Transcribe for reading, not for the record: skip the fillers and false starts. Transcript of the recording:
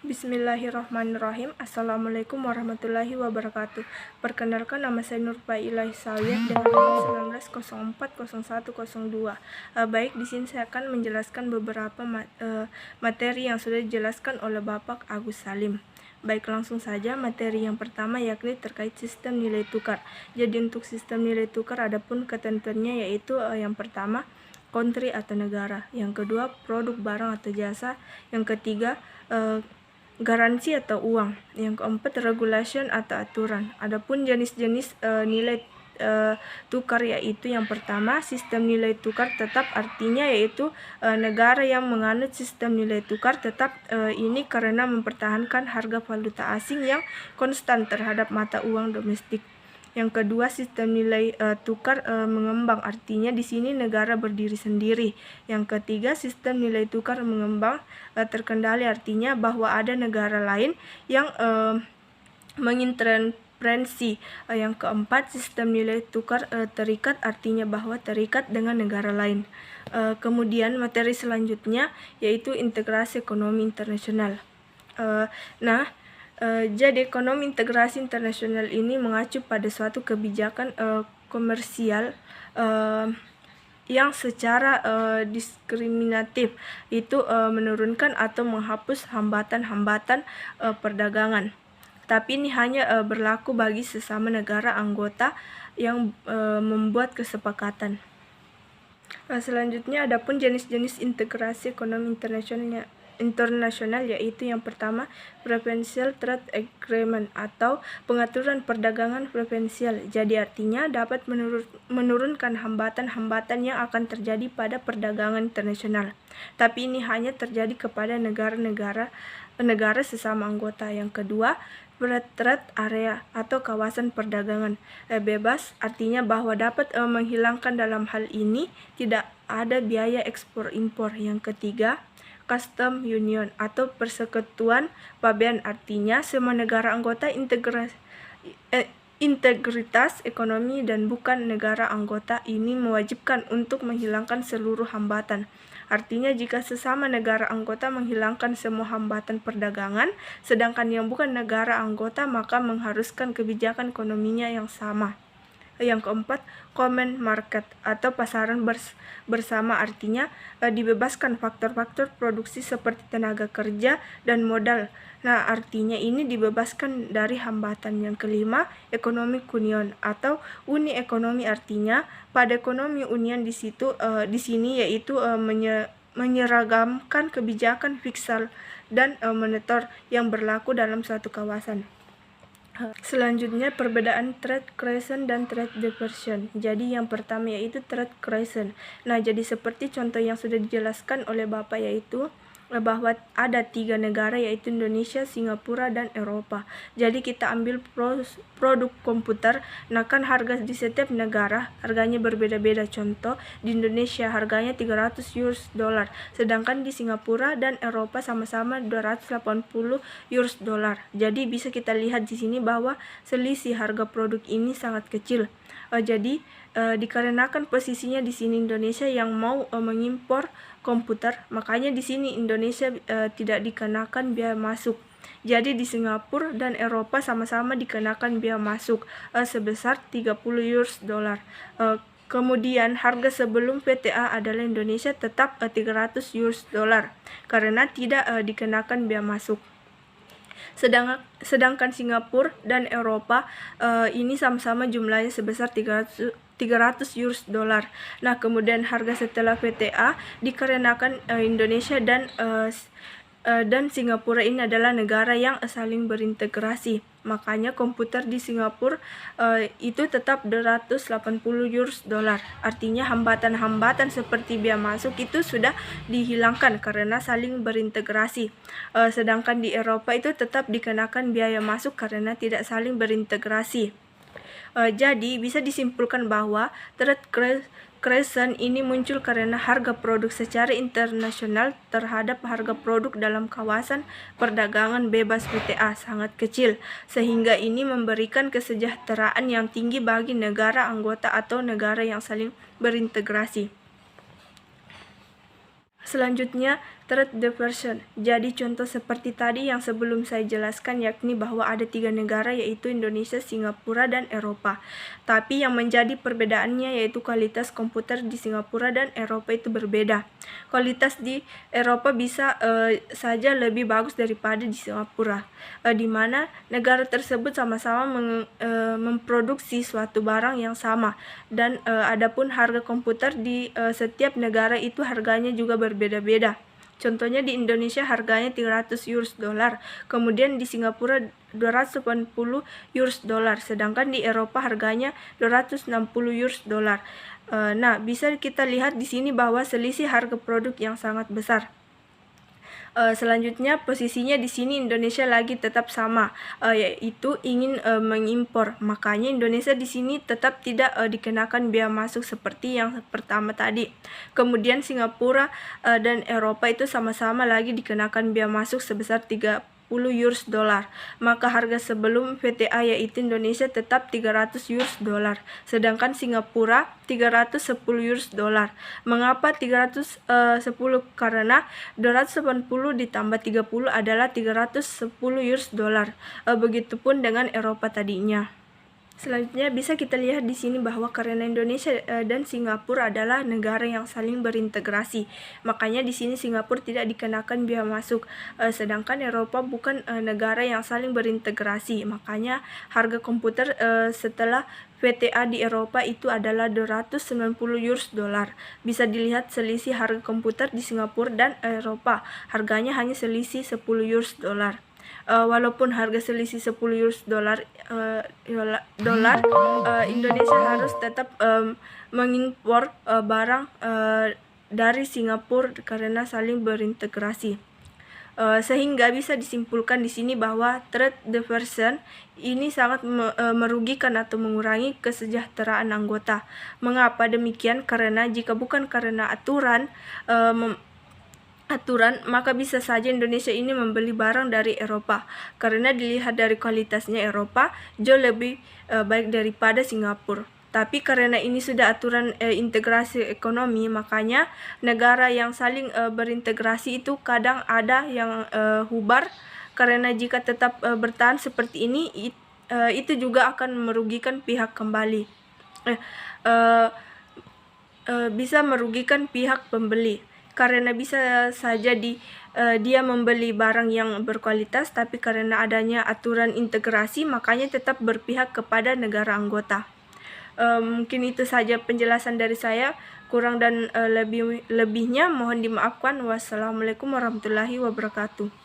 Bismillahirrahmanirrahim. Assalamualaikum warahmatullahi wabarakatuh. Perkenalkan, nama saya Nurfailah Sawiyah dengan nomor 19010102. Baik, di sini saya akan menjelaskan beberapa materi yang sudah dijelaskan oleh Bapak Agus Salim. Baik, langsung saja. Materi yang pertama yakni terkait sistem nilai tukar. Jadi untuk sistem nilai tukar adapun ketentuannya yaitu yang pertama country atau negara, yang kedua produk barang atau jasa, yang ketiga garansi atau uang, yang keempat regulation atau aturan. Adapun jenis-jenis nilai tukar yaitu yang pertama sistem nilai tukar tetap, artinya yaitu negara yang menganut sistem nilai tukar tetap ini karena mempertahankan harga valuta asing yang konstan terhadap mata uang domestik. Yang kedua, sistem nilai tukar mengembang, artinya di sini negara berdiri sendiri. Yang ketiga, sistem nilai tukar mengembang terkendali, artinya bahwa ada negara lain yang mengintervensi. Yang keempat, sistem nilai tukar terikat, artinya bahwa terikat dengan negara lain. Kemudian materi selanjutnya yaitu integrasi ekonomi internasional. Jadi ekonomi integrasi internasional ini mengacu pada suatu kebijakan komersial yang secara diskriminatif itu menurunkan atau menghapus hambatan-hambatan perdagangan. Tapi ini hanya berlaku bagi sesama negara anggota yang membuat kesepakatan. Selanjutnya adapun jenis-jenis integrasi ekonomi internasional yaitu yang pertama preferential trade agreement atau pengaturan perdagangan preferensial. Jadi artinya dapat menurunkan hambatan-hambatan yang akan terjadi pada perdagangan internasional. Tapi ini hanya terjadi kepada negara sesama anggota. Yang kedua, trade area atau kawasan perdagangan bebas, artinya bahwa dapat menghilangkan dalam hal ini tidak ada biaya ekspor impor. Yang ketiga, custom union atau persekutuan pabean, artinya semua negara anggota integritas ekonomi dan bukan negara anggota ini mewajibkan untuk menghilangkan seluruh hambatan. Artinya jika sesama negara anggota menghilangkan semua hambatan perdagangan, sedangkan yang bukan negara anggota maka mengharuskan kebijakan ekonominya yang sama. Yang keempat, common market atau pasaran bersama, artinya dibebaskan faktor-faktor produksi seperti tenaga kerja dan modal. Artinya ini dibebaskan dari hambatan. Yang kelima, economic union atau uni ekonomi, artinya pada ekonomi union di sini yaitu menyeragamkan kebijakan fiskal dan moneter yang berlaku dalam suatu kawasan. Selanjutnya perbedaan trade creation dan trade diversion. Jadi yang pertama yaitu trade creation. Jadi seperti contoh yang sudah dijelaskan oleh Bapak yaitu bahwa ada 3 negara yaitu Indonesia, Singapura, dan Eropa. Jadi kita ambil produk komputer, kan harga di setiap negara harganya berbeda-beda. Contoh di Indonesia harganya $300, sedangkan di Singapura dan Eropa sama-sama $280. Jadi bisa kita lihat di sini bahwa selisih harga produk ini sangat kecil. Jadi dikarenakan posisinya di sini Indonesia yang mau mengimpor komputer, makanya di sini Indonesia tidak dikenakan biaya masuk. Jadi di Singapura dan Eropa sama-sama dikenakan biaya masuk sebesar $30. Kemudian harga sebelum VTA adalah Indonesia tetap $300 karena tidak dikenakan biaya masuk. Sedangkan Singapura dan Eropa ini sama-sama jumlahnya sebesar $300. Kemudian harga setelah VTA dikarenakan Indonesia dan Singapura ini adalah negara yang saling berintegrasi, makanya komputer di Singapura itu tetap $280. Artinya hambatan-hambatan seperti biaya masuk itu sudah dihilangkan karena saling berintegrasi. Sedangkan di Eropa itu tetap dikenakan biaya masuk karena tidak saling berintegrasi. Jadi bisa disimpulkan bahwa trade creation ini muncul karena harga produk secara internasional terhadap harga produk dalam kawasan perdagangan bebas VTA sangat kecil, sehingga ini memberikan kesejahteraan yang tinggi bagi negara anggota atau negara yang saling berintegrasi. Selanjutnya, Trade diversion. Jadi contoh seperti tadi yang sebelum saya jelaskan, yakni bahwa ada 3 negara yaitu Indonesia, Singapura, dan Eropa. Tapi yang menjadi perbedaannya yaitu kualitas komputer di Singapura dan Eropa itu berbeda. Kualitas di Eropa bisa saja lebih bagus daripada di Singapura, di mana negara tersebut sama-sama memproduksi suatu barang yang sama, dan adapun harga komputer di setiap negara itu harganya juga berbeda-beda. Contohnya di Indonesia harganya 300 US dollar, kemudian di Singapura 280 US dollar, sedangkan di Eropa harganya 260 US dollar. Nah, bisa kita lihat di sini bahwa selisih harga produk yang sangat besar. Selanjutnya posisinya di sini Indonesia lagi tetap sama, yaitu ingin mengimpor. Makanya Indonesia di sini tetap tidak dikenakan biaya masuk seperti yang pertama tadi. Kemudian Singapura dan Eropa itu sama-sama lagi dikenakan biaya masuk sebesar 30 US dollar. Maka harga sebelum VTA yaitu Indonesia tetap 300 US dollar, sedangkan Singapura 310 US dollar. Mengapa 310? Karena 280 ditambah 30 adalah 310 US dollar. Begitupun dengan Eropa tadinya. Selanjutnya bisa kita lihat di sini bahwa karena Indonesia dan Singapura adalah negara yang saling berintegrasi, makanya di sini Singapura tidak dikenakan biaya masuk, sedangkan Eropa bukan negara yang saling berintegrasi, makanya harga komputer setelah VTA di Eropa itu adalah 290 US dollar. Bisa dilihat selisih harga komputer di Singapura dan Eropa, harganya hanya selisih 10 US dollar. Walaupun harga selisih 10 US dollar, Indonesia harus tetap mengimpor barang dari Singapura karena saling berintegrasi. Sehingga bisa disimpulkan di sini bahwa trade diversion ini sangat merugikan atau mengurangi kesejahteraan anggota. Mengapa demikian? Karena jika bukan karena aturan, maka bisa saja Indonesia ini membeli barang dari Eropa, karena dilihat dari kualitasnya Eropa jauh lebih baik daripada Singapura. Tapi karena ini sudah aturan integrasi ekonomi, makanya negara yang saling berintegrasi itu kadang ada yang hubar, karena jika tetap bertahan seperti ini itu juga akan merugikan pihak kembali, bisa merugikan pihak pembeli. Karena bisa saja dia membeli barang yang berkualitas, tapi karena adanya aturan integrasi makanya tetap berpihak kepada negara anggota. Mungkin itu saja penjelasan dari saya, kurang dan lebihnya mohon dimaafkan. Wassalamualaikum warahmatullahi wabarakatuh.